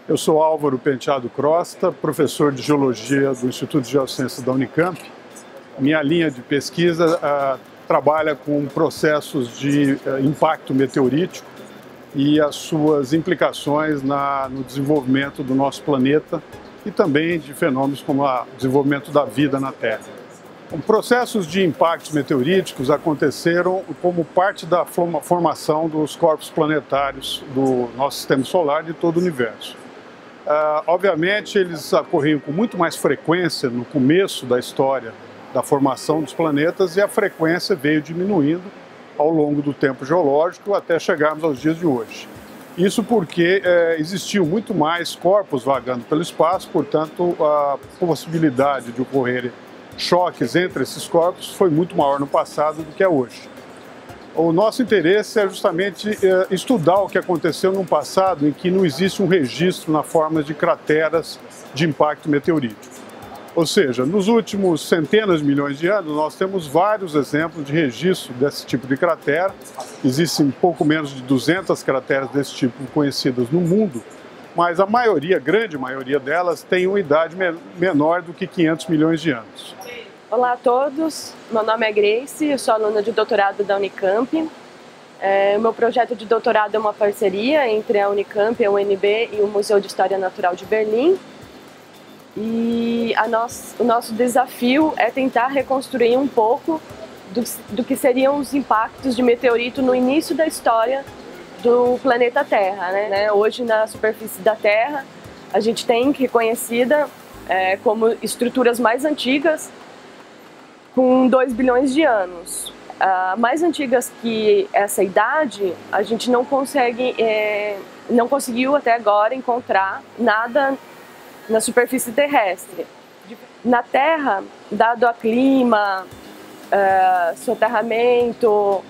Eu sou Álvaro Penteado Crosta, professor de Geologia do Instituto de Geociências da Unicamp. Minha linha de pesquisa trabalha com processos de impacto meteorítico e as suas implicações no desenvolvimento do nosso planeta e também de fenômenos como o desenvolvimento da vida na Terra. Processos de impactos meteoríticos aconteceram como parte da formação dos corpos planetários do nosso sistema solar e de todo o universo. Obviamente, eles ocorriam com muito mais frequência no começo da história da formação dos planetas e a frequência veio diminuindo ao longo do tempo geológico até chegarmos aos dias de hoje. Isso porque existiam muito mais corpos vagando pelo espaço, portanto, a possibilidade de ocorrerem choques entre esses corpos foi muito maior no passado do que é hoje. O nosso interesse é justamente estudar o que aconteceu no passado em que não existe um registro na forma de crateras de impacto meteorítico. Ou seja, nos últimos centenas de milhões de anos, nós temos vários exemplos de registro desse tipo de cratera. Existem pouco menos de 200 crateras desse tipo conhecidas no mundo, mas a maioria, grande maioria delas, tem uma idade menor do que 500 milhões de anos. Olá a todos, meu nome é Grace, eu sou aluna de doutorado da Unicamp. O meu projeto de doutorado é uma parceria entre a Unicamp, a UNB e o Museu de História Natural de Berlim. E o nosso desafio é tentar reconstruir um pouco do que seriam os impactos de meteorito no início da história do planeta Terra, né? Hoje, na superfície da Terra, a gente tem reconhecida como estruturas mais antigas, com 2 bilhões de anos. Mais antigas que essa idade, a gente não conseguiu até agora encontrar nada na superfície terrestre. Na Terra, dado o clima, soterramento,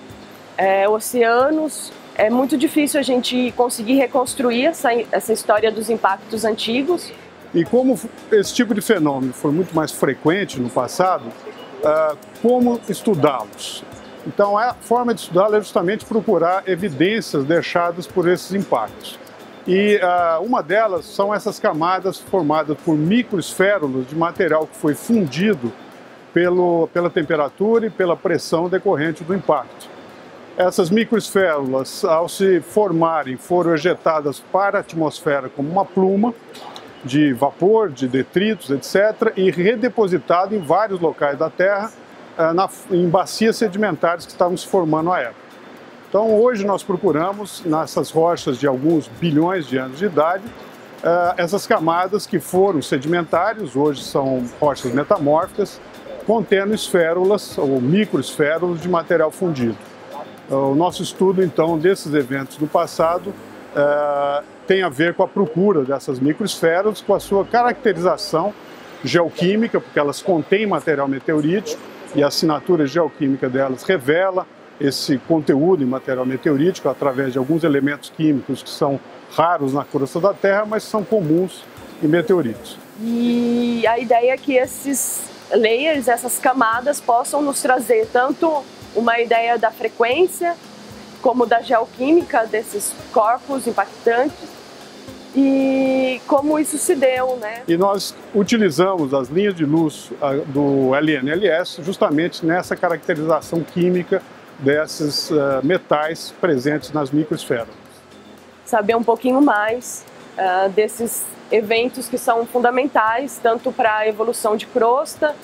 oceanos, é muito difícil a gente conseguir reconstruir essa história dos impactos antigos. E como esse tipo de fenômeno foi muito mais frequente no passado, como estudá-los? Então, a forma de estudá-los é justamente procurar evidências deixadas por esses impactos. E uma delas são essas camadas formadas por microesférulas de material que foi fundido pela temperatura e pela pressão decorrente do impacto. Essas microesférulas, ao se formarem, foram ejetadas para a atmosfera como uma pluma de vapor, de detritos, etc., e redepositado em vários locais da Terra, em bacias sedimentares que estavam se formando à época. Então, hoje nós procuramos, nessas rochas de alguns bilhões de anos de idade, essas camadas que foram sedimentares, hoje são rochas metamórficas, contendo esférulas ou microesférulas de material fundido. O nosso estudo, então, desses eventos do passado tem a ver com a procura dessas microesférulas, com a sua caracterização geoquímica, porque elas contêm material meteorítico e a assinatura geoquímica delas revela esse conteúdo em material meteorítico através de alguns elementos químicos que são raros na crosta da Terra, mas são comuns em meteoritos. E a ideia é que esses layers, essas camadas, possam nos trazer tanto uma ideia da frequência, como da geoquímica desses corpos impactantes e como isso se deu, né? E nós utilizamos as linhas de luz do LNLS justamente nessa caracterização química desses metais presentes nas microesférulas. Saber um pouquinho mais desses eventos que são fundamentais tanto para a evolução de crosta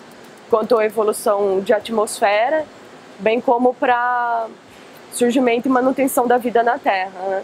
quanto a evolução de atmosfera, bem como para surgimento e manutenção da vida na Terra, né?